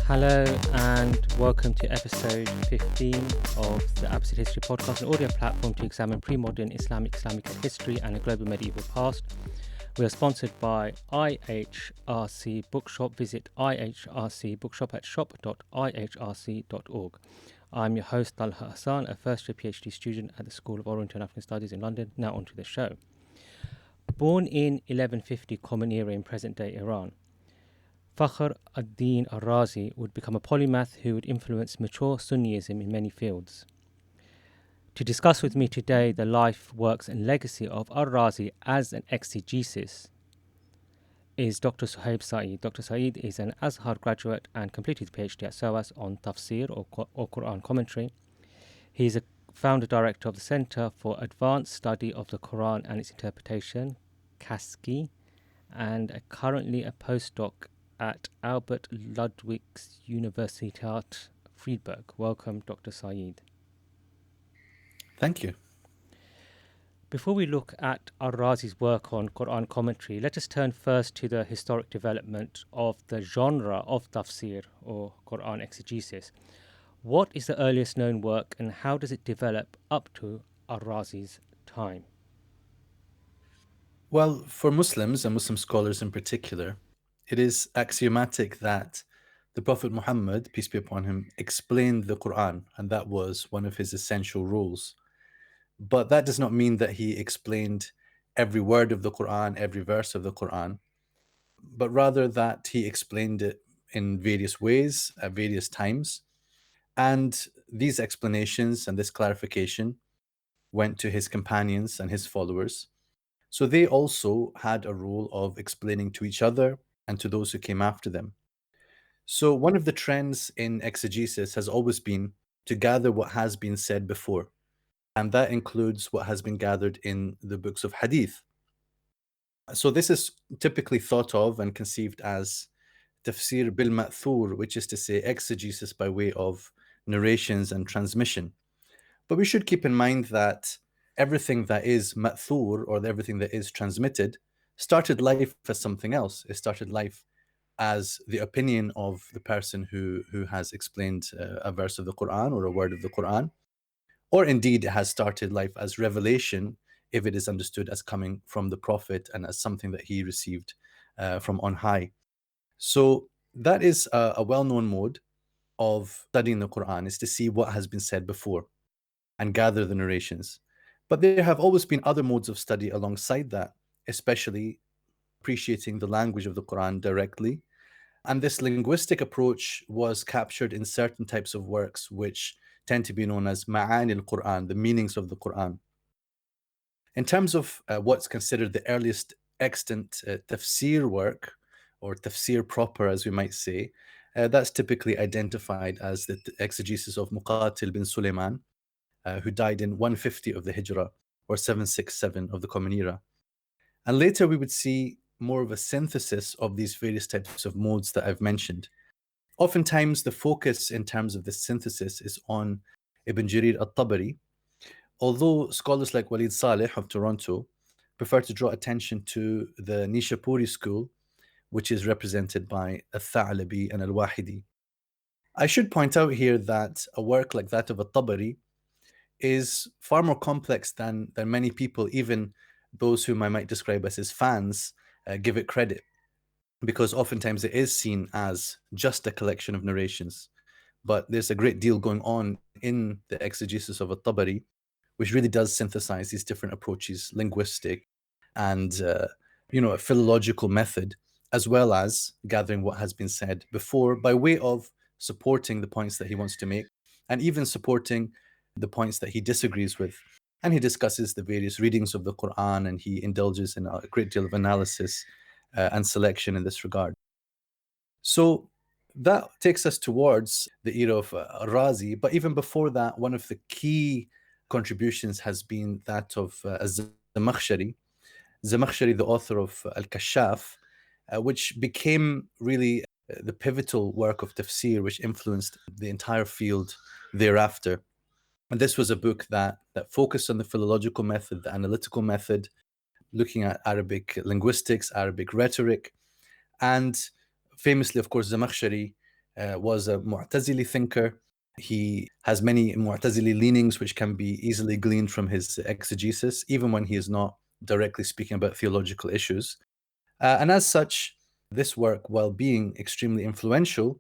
Hello and welcome to episode 15 of the Absolute History Podcast, an audio platform to examine pre-modern Islamic history and a global medieval past. We are sponsored by IHRC Bookshop. Visit IHRC Bookshop at shop.ihrc.org. I'm your host, Talha Hassan, a first-year PhD student at the School of Oriental and African Studies in London. Now onto the show. Born in 1150 Common Era in present-day Iran, Fakhr al-Dīn al-Rāzī would become a polymath who would influence mature Sunnism in many fields. To discuss with me today the life, works and legacy of al-Rāzī as an exegesis is Dr. Sohaib Saeed. Dr. Saeed is an Azhar graduate and completed his PhD at SOAS on tafsir or Quran commentary. He is a founder director of the Center for Advanced Study of the Quran and its Interpretation, CASCI, and currently a postdoc at Albert Ludwigs Universität Friedberg. Welcome, Dr. Saeed. Thank you. Before we look at al-Rāzī's work on Quran commentary, let us turn first to the historic development of the genre of tafsir or Quran exegesis. What is the earliest known work and how does it develop up to al-Rāzī's time? Well, for Muslims and Muslim scholars in particular, it is axiomatic that the Prophet Muhammad, peace be upon him, explained the Quran, and that was one of his essential rules. But that does not mean that he explained every word of the Quran, every verse of the Quran, but rather that he explained it in various ways at various times. And these explanations and this clarification went to his companions and his followers. So they also had a role of explaining to each other and to those who came after them. So one of the trends in exegesis has always been to gather what has been said before. And that includes what has been gathered in the books of hadith. So this is typically thought of and conceived as tafsir bil ma'thur, which is to say exegesis by way of narrations and transmission. But we should keep in mind that everything that is ma'thur, or everything that is transmitted, started life as something else. It started life as the opinion of the person who has explained a verse of the Quran or a word of the Quran. Or indeed, it has started life as revelation if it is understood as coming from the Prophet and as something that he received from on high. So that is a well-known mode of studying the Quran, is to see what has been said before and gather the narrations. But there have always been other modes of study alongside that, especially appreciating the language of the Quran directly. And this linguistic approach was captured in certain types of works which tend to be known as ma'ani al-Quran, the meanings of the Quran. In terms of what's considered the earliest extant tafsir work, or tafsir proper, as we might say, that's typically identified as the exegesis of Muqatil bin Sulaiman, who died in 150 of the Hijrah, or 767 of the Common Era. And later we would see more of a synthesis of these various types of modes that I've mentioned. Oftentimes the focus in terms of this synthesis is on Ibn Jarir al-Tabari, although scholars like Walid Saleh of Toronto prefer to draw attention to the Nishapuri school, which is represented by al-Tha'labi and al-Wahidi. I should point out here that a work like that of al-Tabari is far more complex than many people, even those whom I might describe as his fans, give it credit, because oftentimes it is seen as just a collection of narrations. But there's a great deal going on in the exegesis of al-Tabari, which really does synthesize these different approaches, linguistic and a philological method, as well as gathering what has been said before by way of supporting the points that he wants to make, and even supporting the points that he disagrees with. And he discusses the various readings of the Quran, and he indulges in a great deal of analysis and selection in this regard. So that takes us towards the era of al-Rāzī. But even before that, one of the key contributions has been that of Zamakhshari, the author of Al-Kashaf, which became really the pivotal work of tafsir, which influenced the entire field thereafter. And this was a book that focused on the philological method, the analytical method, looking at Arabic linguistics, Arabic rhetoric. And famously, of course, Zamakhshari was a Mu'tazili thinker. He has many Mu'tazili leanings, which can be easily gleaned from his exegesis, even when he is not directly speaking about theological issues. And as such, this work, while being extremely influential,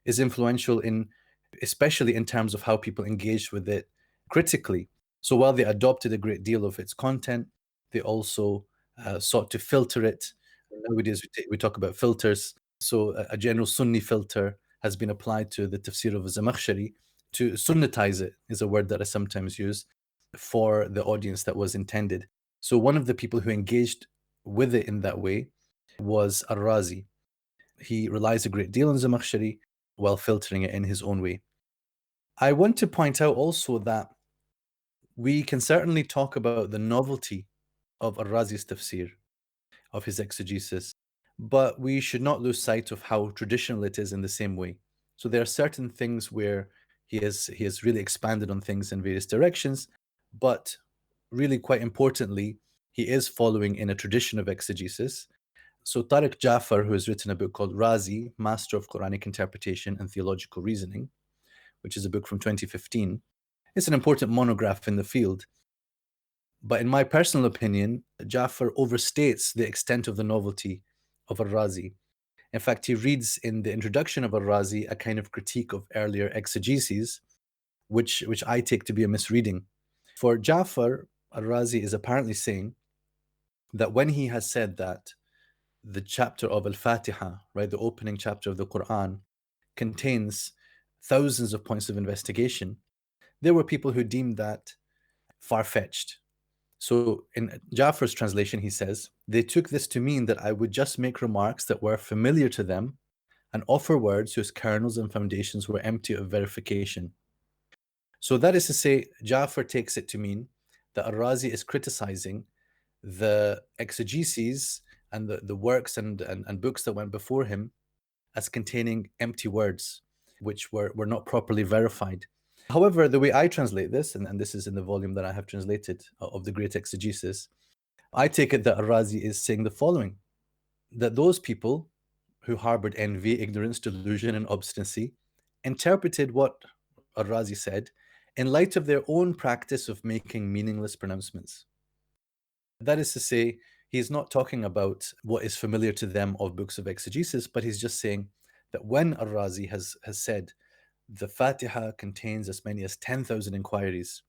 is influential especially in terms of how people engaged with it critically. So while they adopted a great deal of its content, they also sought to filter it. Nowadays, we talk about filters. So a general Sunni filter has been applied to the tafsir of Zamakhshari to sunnatize it, is a word that I sometimes use, for the audience that was intended. So one of the people who engaged with it in that way was al-Rāzī. He relies a great deal on Zamakhshari while filtering it in his own way. I want to point out also that we can certainly talk about the novelty of al-Rāzī's tafsir, of his exegesis, but we should not lose sight of how traditional it is in the same way. So there are certain things where he has really expanded on things in various directions, but really quite importantly, he is following in a tradition of exegesis. So Tariq Jafar, who has written a book called Rāzī, Master of Quranic Interpretation and Theological Reasoning, which is a book from 2015, it's an important monograph in the field. But in my personal opinion, Jafar overstates the extent of the novelty of al-Rāzī. In fact, he reads in the introduction of al-Rāzī a kind of critique of earlier exegeses, which I take to be a misreading. For Jafar, al-Rāzī is apparently saying that when he has said that the chapter of al-Fatiha, right, the opening chapter of the Quran, contains thousands of points of investigation, there were people who deemed that far-fetched. So in Jafar's translation, he says, they took this to mean that I would just make remarks that were familiar to them and offer words whose kernels and foundations were empty of verification. So that is to say, Jafar takes it to mean that al-Rāzī is criticizing the exegeses and the works and books that went before him as containing empty words, which were not properly verified. However, the way I translate this, and this is in the volume that I have translated of the Great Exegesis, I take it that al-Rāzī is saying the following, that those people who harbored envy, ignorance, delusion, and obstinacy interpreted what al-Rāzī said in light of their own practice of making meaningless pronouncements. That is to say, he's not talking about what is familiar to them of books of exegesis, but he's just saying that when al-Rāzī has said the Fatiha contains as many as 10,000 inquiries,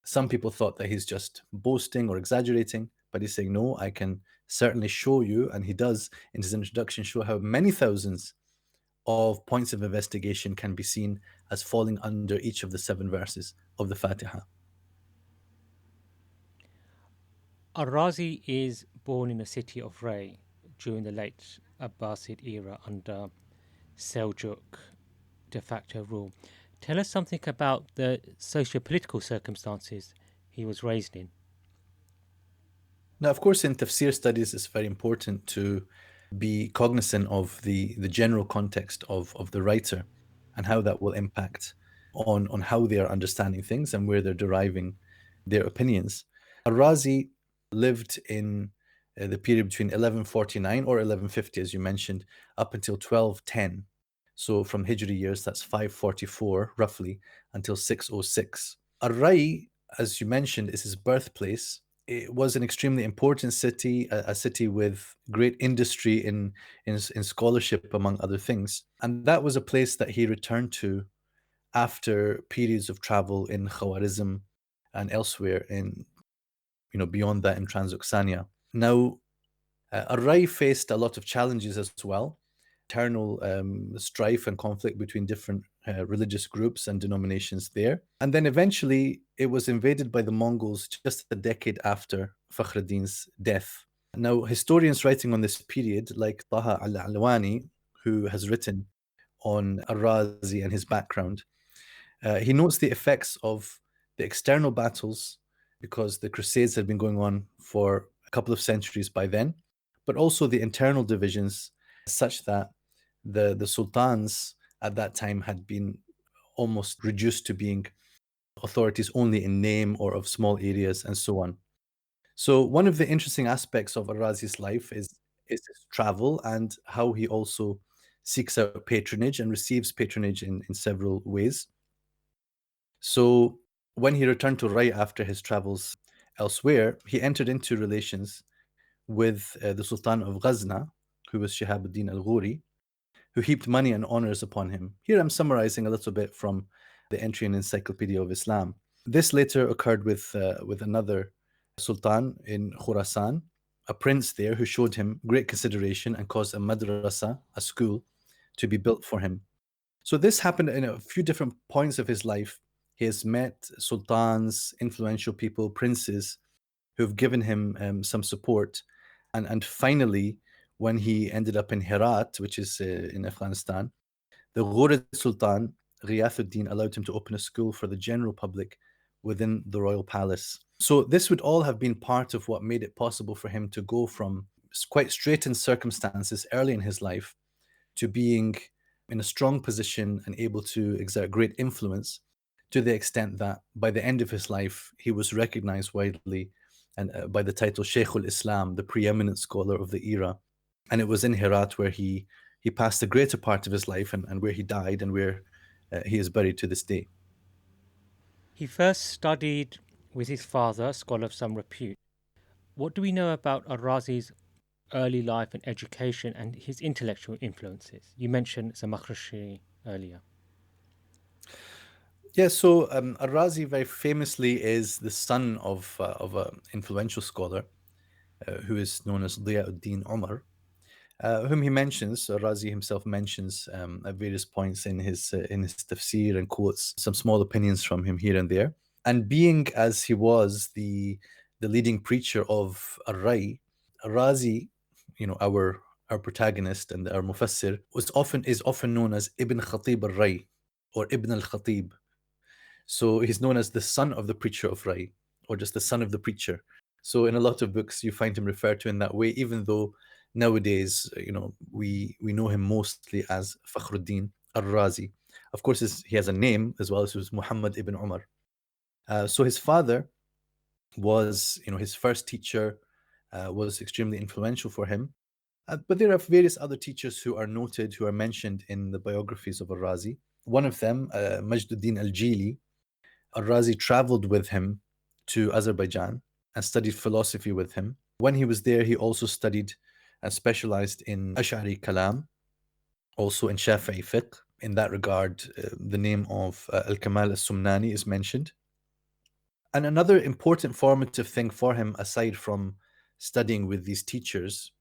some people thought that he's just boasting or exaggerating, but he's saying, no, I can certainly show you, and he does in his introduction show how many thousands of points of investigation can be seen as falling under each of the 7 verses of the Fatiha. Al-Rāzī is born in the city of Ray during the late Abbasid era under Seljuk de facto rule. Tell us something about the socio-political circumstances he was raised in. Now, of course, in tafsir studies, it's very important to be cognizant of the general context of the writer and how that will impact on how they are understanding things and where they're deriving their opinions. Al-Rāzī lived in the period between 1149 or 1150, as you mentioned, up until 1210. So from Hijri years, that's 544 roughly until 606. Ar-Ray, as you mentioned, is his birthplace. It was an extremely important city, a city with great industry in scholarship, among other things. And that was a place that he returned to after periods of travel in Khawarizm and elsewhere in, beyond that in Transoxania. Now, Ar-Ray faced a lot of challenges as well. Internal strife and conflict between different religious groups and denominations there. And then eventually it was invaded by the Mongols just a decade after Fakhr ad-Dīn's death. Now, historians writing on this period, like Taha al-Alwani, who has written on al-Rāzī and his background, he notes the effects of the external battles, because the Crusades had been going on for a couple of centuries by then, but also the internal divisions, such that the sultans at that time had been almost reduced to being authorities only in name or of small areas and so on. So one of the interesting aspects of al-Rāzī's life is his travel and how he also seeks out patronage and receives patronage in several ways. So when he returned to Rai after his travels elsewhere, he entered into relations with the Sultan of Ghazna, who was Shihab al-Dīn al-Ghuri, who heaped money and honors upon him. Here I'm summarizing a little bit from the entry in Encyclopedia of Islam. This later occurred with another sultan in Khurasan, a prince there who showed him great consideration and caused a madrasa, a school, to be built for him. So this happened in a few different points of his life. He has met sultans, influential people, princes who have given him some support. And finally, when he ended up in Herat, which is in Afghanistan, the Ghurid Sultan, Ghiyath-ud-Din, allowed him to open a school for the general public within the royal palace. So this would all have been part of what made it possible for him to go from quite straitened circumstances early in his life to being in a strong position and able to exert great influence, to the extent that by the end of his life, he was recognized widely and by the title Shaykh al-Islam, the preeminent scholar of the era. And it was in Herat where he passed the greater part of his life and where he died and where he is buried to this day. He first studied with his father, a scholar of some repute. What do we know about al-Rāzī's early life and education and his intellectual influences? You mentioned Zamakhshari earlier. Yeah, so al-Rāzī very famously is the son of an influential scholar who is known as Dīn Umar, whom he mentions. al-Rāzī himself mentions at various points in his tafsir and quotes some small opinions from him here and there. And being as he was the leading preacher of al-Rai, al-Rāzī, our protagonist and our mufassir, is often known as Ibn Khatib al-Rai or Ibn al-Khatib. So he's known as the son of the preacher of Rai, or just the son of the preacher. So in a lot of books, you find him referred to in that way, even though nowadays, we know him mostly as Fakhruddin al-Rāzī. Of course, he has a name as well, as was Muhammad ibn Umar. So his father was, his first teacher, was extremely influential for him. But there are various other teachers who are noted, who are mentioned in the biographies of al-Rāzī. One of them, Majduddin al-Jili, al-Rāzī traveled with him to Azerbaijan and studied philosophy with him. When he was there, he also studied and specialized in Ash'ari Kalam, also in Shafi'i fiqh. In that regard, the name of al-Kamal al-Sumnani is mentioned. And another important formative thing for him, aside from studying with these teachers,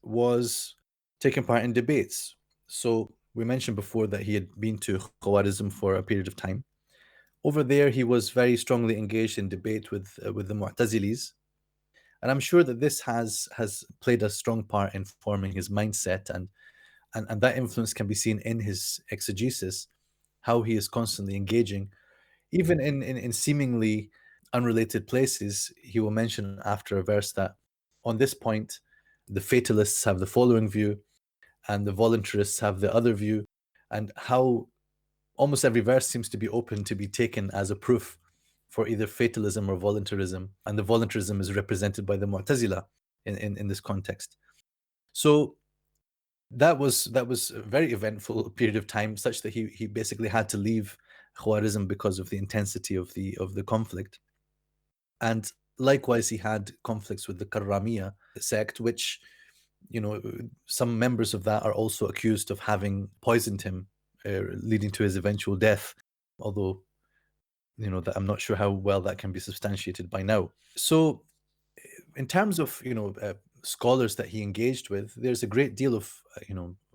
was taking part in debates. So we mentioned before that he had been to Khawarizm for a period of time. Over there, he was very strongly engaged in debate with the Mu'tazilis. And I'm sure that this has played a strong part in forming his mindset, and that influence can be seen in his exegesis, how he is constantly engaging. Even in seemingly unrelated places, he will mention after a verse that on this point, the fatalists have the following view and the voluntarists have the other view, and how almost every verse seems to be open to be taken as a proof for either fatalism or voluntarism, and the voluntarism is represented by the Mu'tazila in this context. So that was a very eventful period of time, such that he basically had to leave Khawarizm because of the intensity of the conflict. And likewise, he had conflicts with the Karramiya sect, which, some members of that are also accused of having poisoned him, leading to his eventual death, although that I'm not sure how well that can be substantiated by now. So in terms of scholars that he engaged with, there's a great deal of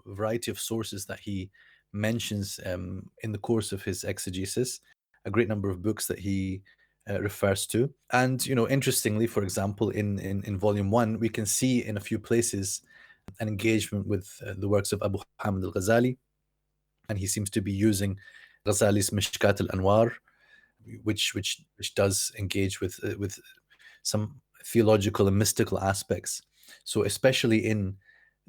variety of sources that he mentions in the course of his exegesis, a great number of books that he refers to. And interestingly, for example, in volume 1, we can see in a few places an engagement with the works of Abu Hamid al-Ghazali, and he seems to be using Ghazali's Mishkat al-Anwar, which does engage with some theological and mystical aspects. So especially in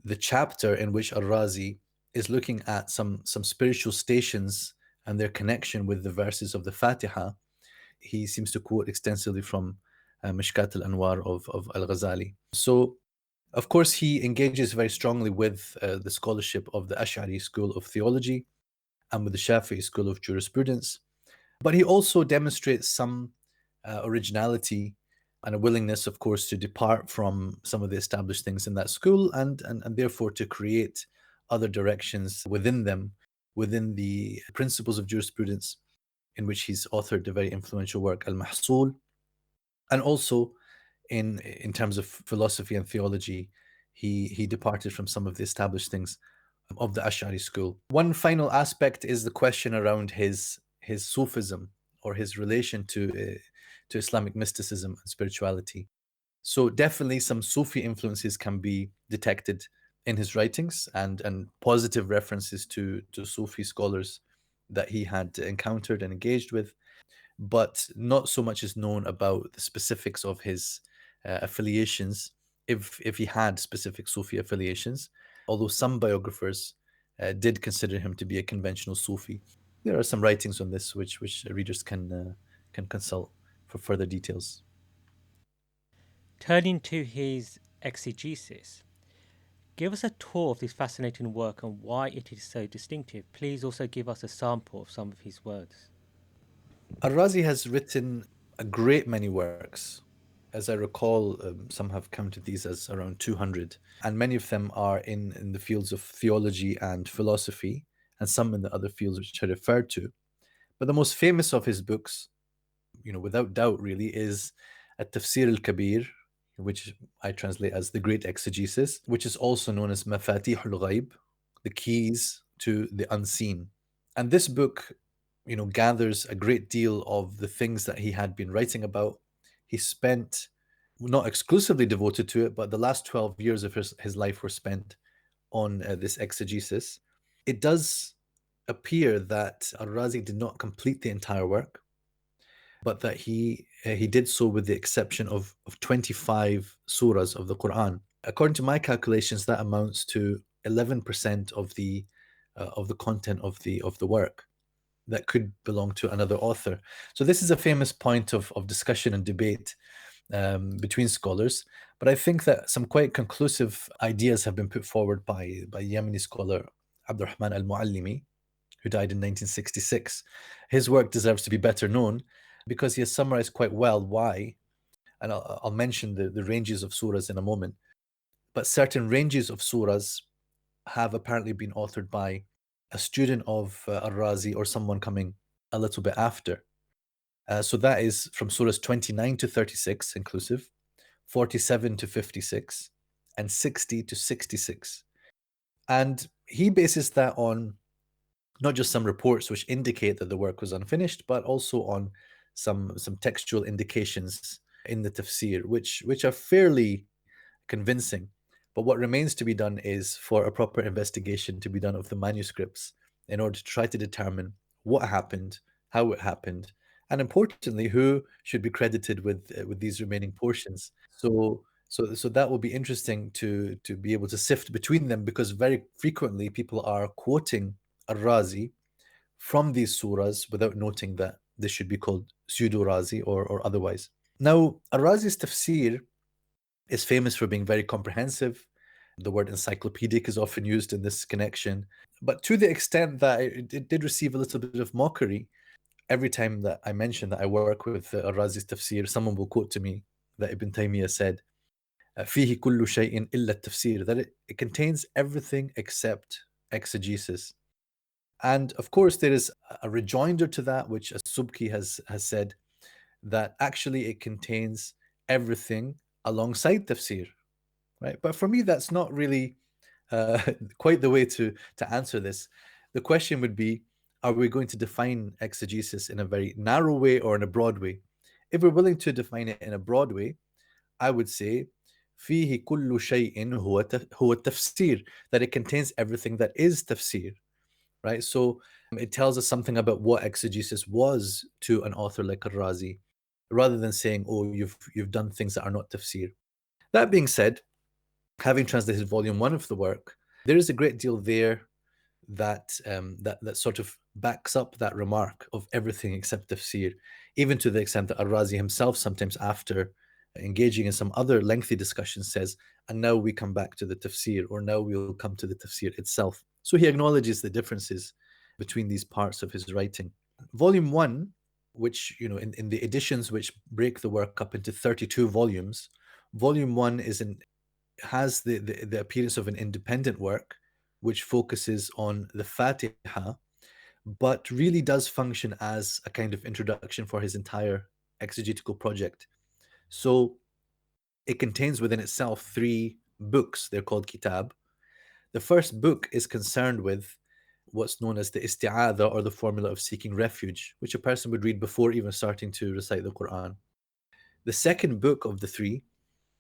the chapter in which al-Rāzī is looking at some spiritual stations and their connection with the verses of the Fatiha, he seems to quote extensively from Mishkat al-Anwar of al-Ghazali. So Of course, he engages very strongly with the scholarship of the Ash'ari school of theology and with the Shafi'i school of jurisprudence. But he also demonstrates some originality and a willingness, of course, to depart from some of the established things in that school and therefore to create other directions within them, within the principles of jurisprudence, in which he's authored the very influential work Al-Mahsul. And also in terms of philosophy and theology, he departed from some of the established things of the Ash'ari school. One final aspect is the question around his Sufism, or his relation to Islamic mysticism and spirituality. So definitely some Sufi influences can be detected in his writings, and positive references to Sufi scholars that he had encountered and engaged with, but not so much is known about the specifics of his affiliations, if he had specific Sufi affiliations, although some biographers did consider him to be a conventional Sufi. There are some writings on this which readers can consult for further details. Turning to his exegesis, give us a tour of this fascinating work and why it is so distinctive. Please also give us a sample of some of his words. Al-Rāzī has written a great many works. As I recall, some have counted these as around 200, and many of them are in the fields of theology and philosophy, and some in the other fields which I referred to. But the most famous of his books, without doubt really, is At-Tafsir al-Kabir, which I translate as the Great Exegesis, which is also known as Mafatih al-Ghaib, the keys to the unseen. And this book, gathers a great deal of the things that he had been writing about. He spent, not exclusively devoted to it, but the last 12 years of his life were spent on this exegesis. It does appear that al-Rāzī did not complete the entire work, but that he did so with the exception of 25 surahs of the Quran. According to my calculations, that amounts to 11% of the content of the work that could belong to another author. So this is a famous point of discussion and debate between scholars. But I think that some quite conclusive ideas have been put forward by Yemeni scholar Abdurrahman al-Muallimi, who died in 1966. His work deserves to be better known because he has summarized quite well why, and I'll mention the ranges of surahs in a moment, but certain ranges of surahs have apparently been authored by a student of al-Rāzī or someone coming a little bit after. So that is from surahs 29 to 36 inclusive, 47 to 56, and 60 to 66. And he bases that on not just some reports which indicate that the work was unfinished, but also on some textual indications in the tafsir, which are fairly convincing. But what remains to be done is for a proper investigation to be done of the manuscripts in order to try to determine what happened, how it happened, and importantly, who should be credited with these remaining portions. So that will be interesting to be able to sift between them, because very frequently people are quoting al-Rāzī from these surahs without noting that this should be called pseudo-Rāzī or otherwise. Now, al-Rāzī's tafsir is famous for being very comprehensive. The word encyclopedic is often used in this connection, but to the extent that it did receive a little bit of mockery. Every time that I mention that I work with al-Rāzī's tafsir, someone will quote to me that Ibn Taymiyyah said, فيه كل شيء إلا التفسير, that it contains everything except exegesis. And of course, there is a rejoinder to that, which As-Subki has said, that actually it contains everything alongside tafsir, right? But for me, that's not really quite the way to answer this. The question would be, are we going to define exegesis in a very narrow way or in a broad way? If we're willing to define it in a broad way, I would say فيه كل شيء هو التفسير, that it contains everything that is tafsir, right? So it tells us something about what exegesis was to an author like al-Rāzī, rather than saying, oh, you've done things that are not tafsir. That being said, having translated volume 1 of the work, there is a great deal there that sort of backs up that remark of everything except tafsir, even to the extent that al-Rāzī himself, sometimes after engaging in some other lengthy discussion, says, and now we come back to the tafsir, or now we'll come to the tafsir itself. So he acknowledges the differences between these parts of his writing. Volume 1, which, in the editions which break the work up into 32 volumes, Volume 1 has the appearance of an independent work which focuses on the Fatiha, but really does function as a kind of introduction for his entire exegetical project. So it contains within itself 3 books. They're called kitab. The first book is concerned with what's known as the isti'adha, or the formula of seeking refuge, which a person would read before even starting to recite the Quran. The second book of the 3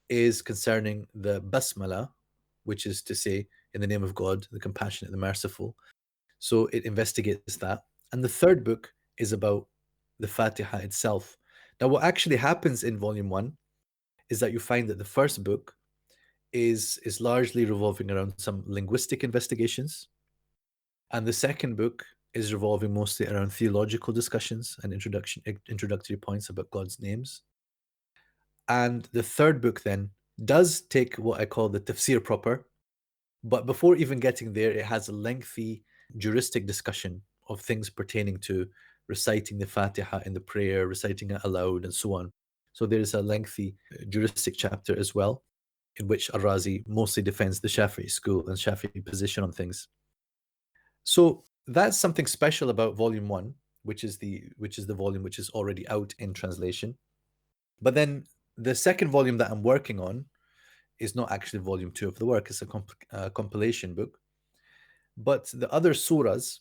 is concerning the basmala, which is to say, in the name of God, the compassionate, the merciful. So it investigates that. And the third book is about the Fatiha itself. Now, what actually happens in Volume 1 is that you find that the first book is largely revolving around some linguistic investigations, and the second book is revolving mostly around theological discussions and introductory points about God's names. And the third book then does take what I call the tafsir proper, but before even getting there, it has a lengthy juristic discussion of things pertaining to reciting the Fatiha in the prayer, reciting it aloud, and so on. So there is a lengthy juristic chapter as well, in which al-Rāzī mostly defends the Shafi'i school and Shafi'i position on things. So that's something special about Volume 1, which is the volume which is already out in translation. But then the second volume that I'm working on is not actually Volume 2 of the work. It's a compilation book. But the other surahs,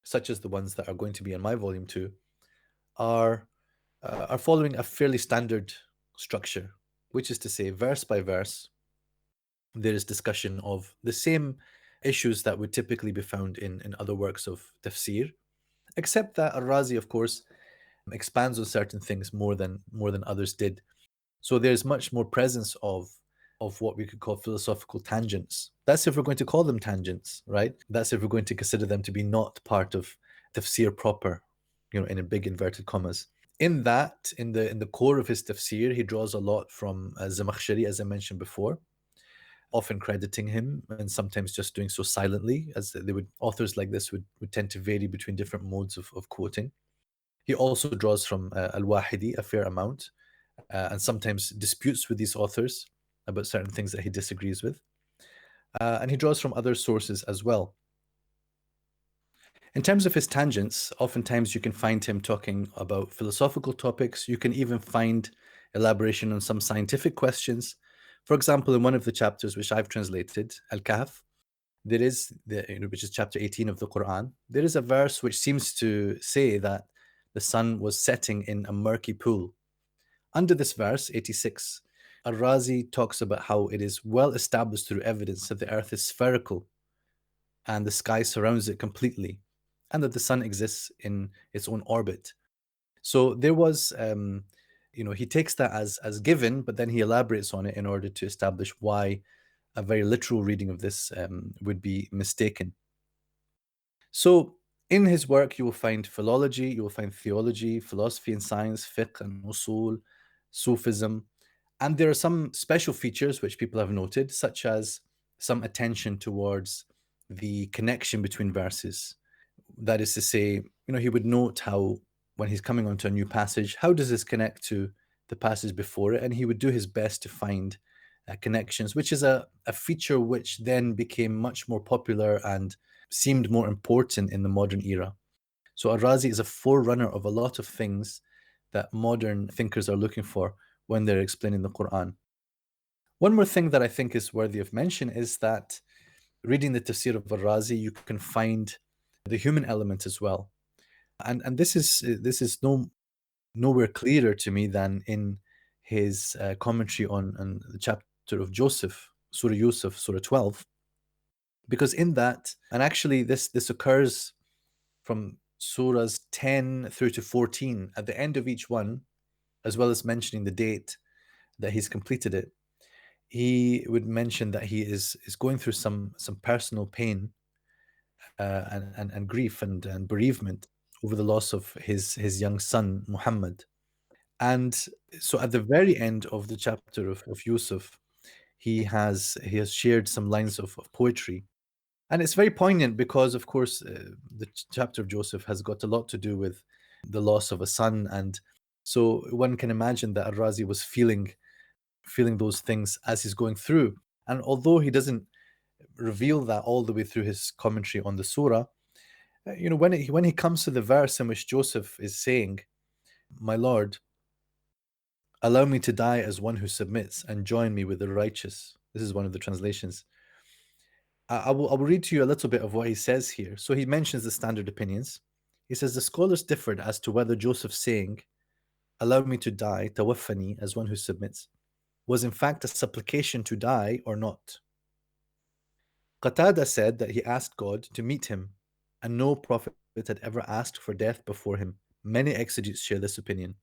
such as the ones that are going to be in my Volume 2, are following a fairly standard structure, which is to say, verse by verse, there is discussion of the same issues that would typically be found in other works of tafsir, except that al-Rāzī, of course, expands on certain things more than others did. So there's much more presence of what we could call philosophical tangents. That's if we're going to call them tangents, right? That's if we're going to consider them to be not part of tafsir proper, in a big inverted commas. In that, in the core of his tafsir, he draws a lot from Zamakhshari, as I mentioned before, often crediting him and sometimes just doing so silently, as authors like this would tend to vary between different modes of quoting. He also draws from al-Wāḥidī a fair amount, and sometimes disputes with these authors about certain things that he disagrees with. And he draws from other sources as well. In terms of his tangents, oftentimes you can find him talking about philosophical topics. You can even find elaboration on some scientific questions. For example, in one of the chapters which I've translated, Al-Kahf, there is which is chapter 18 of the Quran. There is a verse which seems to say that the sun was setting in a murky pool. Under this verse, 86, al-Rāzī talks about how it is well established through evidence that the earth is spherical and the sky surrounds it completely, and that the sun exists in its own orbit. So there was, he takes that as given, but then he elaborates on it in order to establish why a very literal reading of this would be mistaken. So in his work, you will find philology, you will find theology, philosophy and science, fiqh and usul, Sufism, and there are some special features which people have noted, such as some attention towards the connection between verses. That is to say, he would note how, when he's coming onto a new passage, how does this connect to the passage before it? And he would do his best to find connections, which is a feature which then became much more popular and seemed more important in the modern era. So al-Rāzī is a forerunner of a lot of things that modern thinkers are looking for when they're explaining the Quran. One more thing that I think is worthy of mention is that reading the tafsir of al-Rāzī, you can find the human element as well. And this is nowhere clearer to me than in his commentary on the chapter of Joseph, Surah Yusuf, Surah 12. Because in that, and actually this occurs from surahs 10 through to 14, at the end of each one, as well as mentioning the date that he's completed it, he would mention that he is going through some personal pain and grief and bereavement over the loss of his young son, Muhammad. And so at the very end of the chapter of Yusuf, he has shared some lines of poetry. And it's very poignant because, of course, the chapter of Joseph has got a lot to do with the loss of a son. And so one can imagine that al-Rāzī was feeling those things as he's going through. And although he doesn't reveal that all the way through his commentary on the surah, when he comes to the verse in which Joseph is saying, "My Lord, allow me to die as one who submits and join me with the righteous." This is one of the translations. I will read to you a little bit of what he says here. So he mentions the standard opinions. He says the scholars differed as to whether Joseph saying, "Allow me to die, tawaffani, as one who submits," was in fact a supplication to die or not. Qatada said that he asked God to meet him, and no prophet had ever asked for death before him. Many exegetes share this opinion.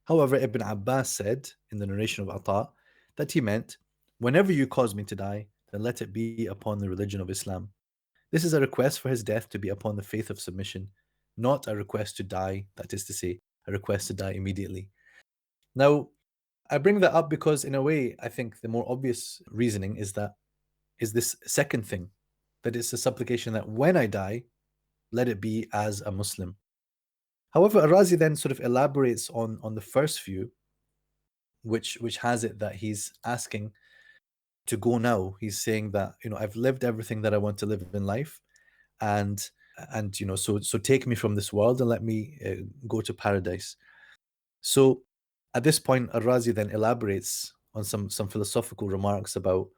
However, Ibn Abbas said in the narration of Ata that he meant, "Whenever you cause me to die, then let it be upon the religion of Islam." This is a request for his death to be upon the faith of submission, not a request to die, that is to say, a request to die immediately. Now, I bring that up because, in a way, I think the more obvious reasoning is this second thing, that it's a supplication that when I die, let it be as a Muslim. However, al-Rāzī then sort of elaborates on the first view, which has it that he's asking to go now. He's saying that, I've lived everything that I want to live in life, and so take me from this world and let me go to paradise. So at this point, al-Rāzī then elaborates on some philosophical remarks about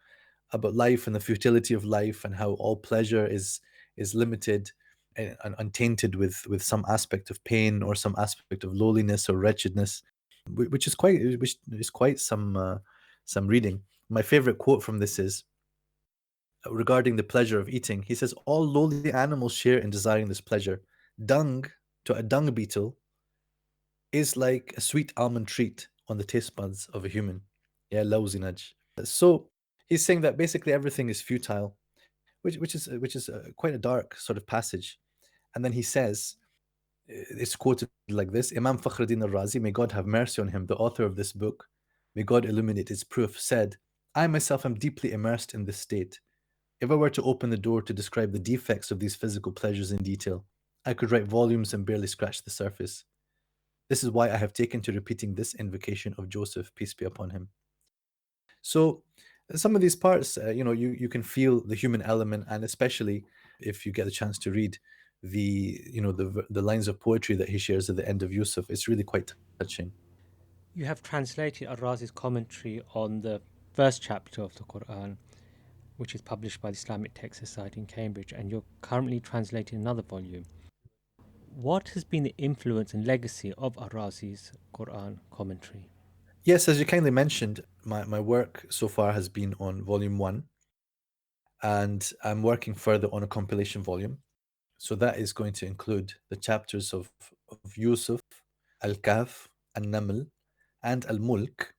life and the futility of life, and how all pleasure is limited and untainted with some aspect of pain or some aspect of lowliness or wretchedness, which is quite some reading. My favorite quote from this is regarding the pleasure of eating. He says, "All lowly animals share in desiring this pleasure. Dung to a dung beetle is like a sweet almond treat on the taste buds of a human." Yeah, lawzinaj. So he's saying that basically everything is futile, which is quite a dark sort of passage. And then he says, it's quoted like this: Imam Fakhr al-Rāzī, may God have mercy on him, the author of this book, may God illuminate its proof, said, "I myself am deeply immersed in this state. If I were to open the door to describe the defects of these physical pleasures in detail, I could write volumes and barely scratch the surface. This is why I have taken to repeating this invocation of Joseph, peace be upon him." So some of these parts, you can feel the human element, and especially if you get a chance to read the lines of poetry that he shares at the end of Yusuf, it's really quite touching. You have translated al-Rāzī's commentary on the first chapter of the Quran, which is published by the Islamic Text Society in Cambridge, and you're currently translating another volume. What has been the influence and legacy of al-Rāzī's Quran commentary? Yes, as you kindly mentioned, my work so far has been on volume 1, and I'm working further on a compilation volume. So that is going to include the chapters of Yusuf, Al-Kahf, Al-Naml, and Al-Mulk.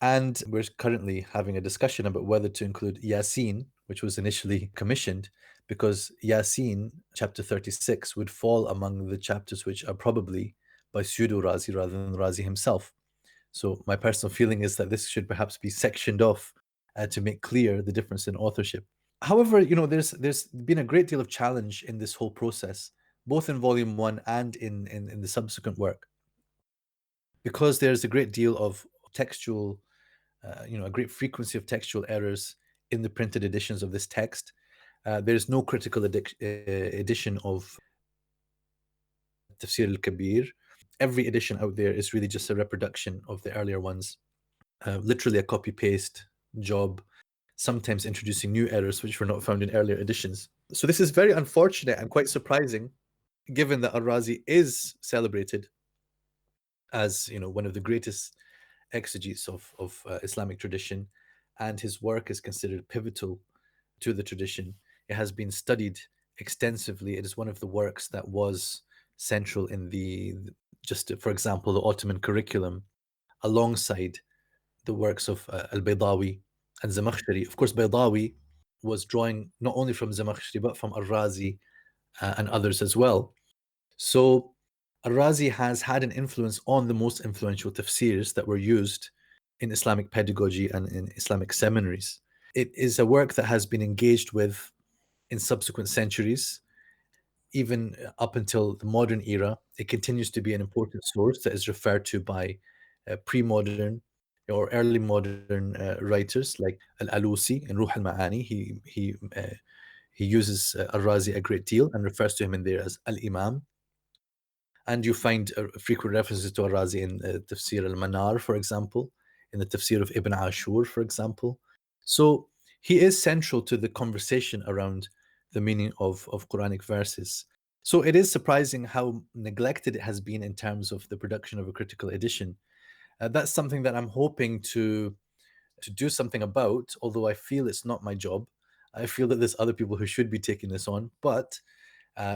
And we're currently having a discussion about whether to include Yasin, which was initially commissioned, because Yasin, chapter 36, would fall among the chapters which are probably by pseudo-Rāzī rather than Rāzī himself. So my personal feeling is that this should perhaps be sectioned off to make clear the difference in authorship. However, there's been a great deal of challenge in this whole process, both in volume 1 and in the subsequent work, because there's a great deal of textual, a great frequency of textual errors in the printed editions of this text. There's no critical edition of Tafsir al-Kabir. Every edition out there is really just a reproduction of the earlier ones, literally a copy-paste job, sometimes introducing new errors which were not found in earlier editions. So this is very unfortunate and quite surprising, given that al-Rāzī is celebrated as one of the greatest exegetes of Islamic tradition, and his work is considered pivotal to the tradition. It has been studied extensively. It is one of the works that was central in for example, the Ottoman curriculum, alongside the works of al-Baydawi and Zamakhshari. Of course, Baydawi was drawing not only from Zamakhshari but from al-Rāzī and others as well. So al-Rāzī has had an influence on the most influential tafsirs that were used in Islamic pedagogy and in Islamic seminaries. It is a work that has been engaged with in subsequent centuries, even up until the modern era. It continues to be an important source that is referred to by pre-modern or early modern writers like al-Alusi in Ruh al-Ma'ani. He uses al-Rāzī a great deal and refers to him in there as al-Imam. And you find frequent references to al-Rāzī in Tafsir al-Manar, for example, in the Tafsir of Ibn Ashur, for example. So he is central to the conversation around the meaning of Quranic verses. So it is surprising how neglected it has been in terms of the production of a critical edition. That's something that I'm hoping to do something about, although I feel it's not my job. I feel that there's other people who should be taking this on, but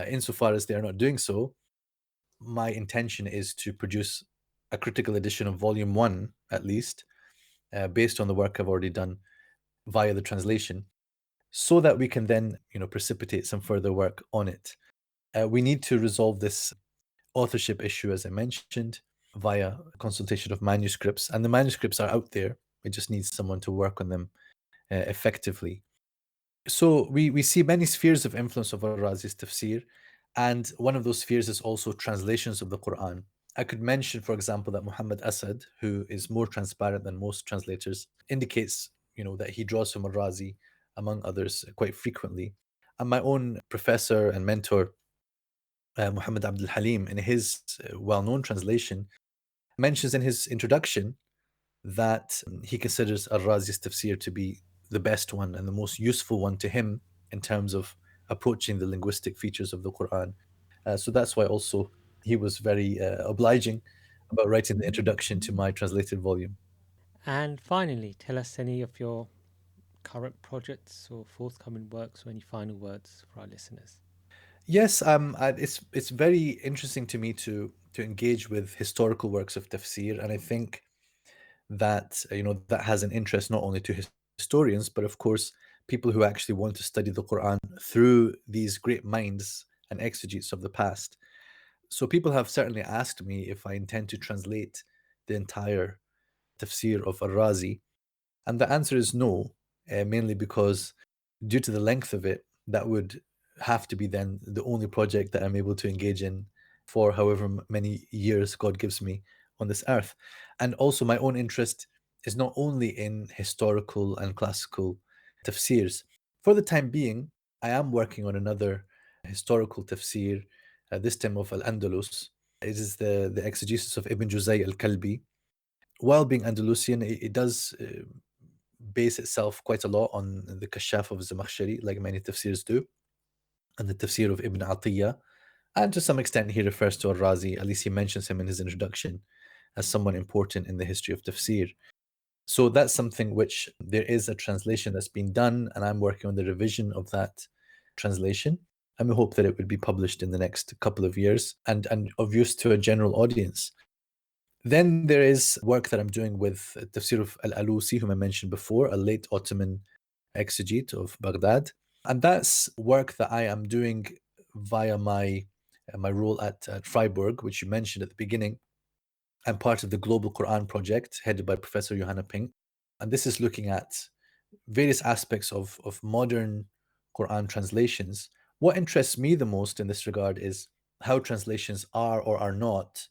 insofar as they are not doing so, my intention is to produce a critical edition of volume 1 at least, based on the work I've already done via the translation, so that we can then precipitate some further work on it. We need to resolve this authorship issue, as I mentioned, via consultation of manuscripts, and the manuscripts are out there. It just needs someone to work on them effectively. So we see many spheres of influence of al-Rāzī's tafsir, and one of those spheres is also translations of the Quran. I could mention, for example, that Muhammad Asad, who is more transparent than most translators, indicates that he draws from al-Rāzī, among others, quite frequently. And my own professor and mentor, Muhammad Abdul Halim, in his well-known translation, mentions in his introduction that he considers al-Rāzī's tafsir to be the best one and the most useful one to him in terms of approaching the linguistic features of the Quran. So that's why also he was very obliging about writing the introduction to my translated volume. And finally, tell us any of your current projects or forthcoming works, or any final words for our listeners. Yes, it's very interesting to me to engage with historical works of tafsir, and I think that that has an interest not only to historians, but of course people who actually want to study the Quran through these great minds and exegetes of the past. So people have certainly asked me if I intend to translate the entire tafsir of al-Rāzī, and the answer is no, mainly because due to the length of it, that would have to be then the only project that I'm able to engage in for however many years God gives me on this earth. And also, my own interest is not only in historical and classical tafsirs. For the time being, I am working on another historical tafsir, this time of Al-Andalus. It is the exegesis of Ibn Juzay al-Kalbi. While being Andalusian, it does base itself quite a lot on the Kashaf of Zamakhshari, like many tafsirs do, and the tafsir of Ibn Atiyah. And to some extent, he refers to al-Rāzī, at least he mentions him in his introduction, as someone important in the history of tafsir. So that's something which there is a translation that's been done, and I'm working on the revision of that translation. And we hope that it would be published in the next couple of years and of use to a general audience. Then there is work that I'm doing with Tafsir of al-Alusi, whom I mentioned before, a late Ottoman exegete of Baghdad. And that's work that I am doing via my role at Freiburg, which you mentioned at the beginning. I'm part of the Global Quran Project, headed by Professor Johanna Pink. And this is looking at various aspects of modern Quran translations. What interests me the most in this regard is how translations are or are not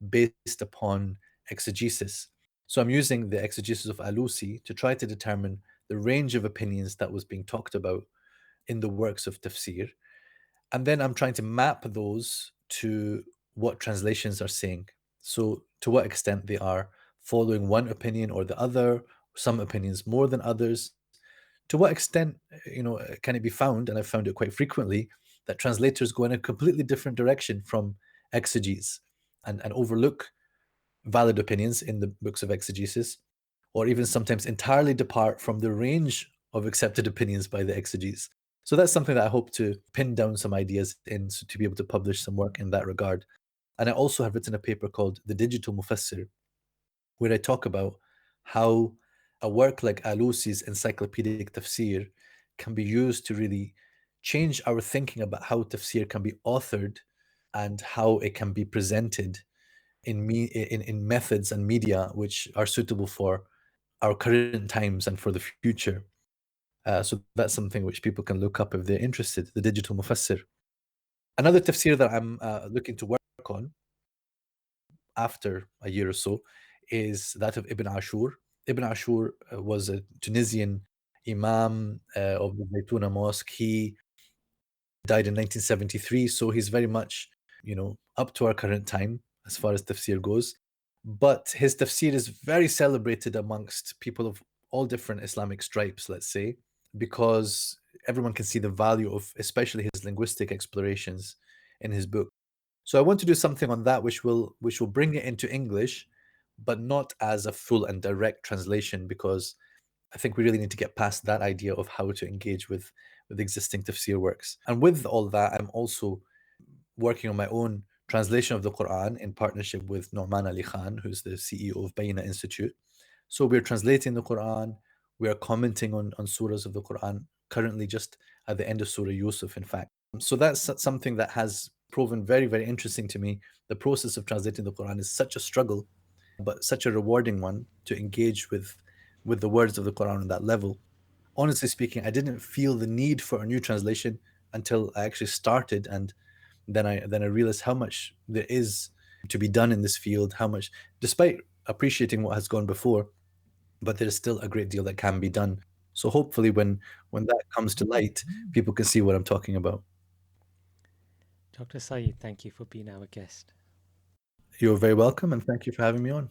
based upon exegesis. So I'm using the exegesis of Alusi to try to determine the range of opinions that was being talked about in the works of tafsir. And then I'm trying to map those to what translations are saying. So to what extent they are following one opinion or the other, some opinions more than others. To what extent, can it be found, and I've found it quite frequently, that translators go in a completely different direction from exegetes and overlook valid opinions in the books of exegesis, or even sometimes entirely depart from the range of accepted opinions by the exegetes. So that's something that I hope to pin down some ideas in, so to be able to publish some work in that regard. And I also have written a paper called The Digital Mufassir, where I talk about how a work like Alusi's encyclopedic tafsir can be used to really change our thinking about how tafsir can be authored and how it can be presented in methods and media which are suitable for our current times and for the future. So that's something which people can look up if they're interested, the digital mufassir. Another tafsir that I'm looking to work on after a year or so is that of Ibn Ashur. Ibn Ashur was a Tunisian imam of the Zaytuna Mosque. He died in 1973, so he's very much, up to our current time as far as tafsir goes. But his tafsir is very celebrated amongst people of all different Islamic stripes, let's say, because everyone can see the value of especially his linguistic explorations in his book. So I want to do something on that which will bring it into English, but not as a full and direct translation, because I think we really need to get past that idea of how to engage with existing tafsir works. And with all that, I'm also working on my own translation of the Quran in partnership with Norman Ali Khan, who's the CEO of Bayna Institute. So we're translating the Quran, we are commenting on surahs of the Quran, currently just at the end of Surah Yusuf, in fact. So that's something that has proven very, very interesting to me. The process of translating the Quran is such a struggle, but such a rewarding one to engage with the words of the Quran on that level. Honestly speaking, I didn't feel the need for a new translation until I actually started, and then I realized how much there is to be done in this field, how much, despite appreciating what has gone before, but there's still a great deal that can be done. So hopefully when that comes to light, people can see what I'm talking about. Dr. Saeed, thank you for being our guest. You're very welcome, and thank you for having me on.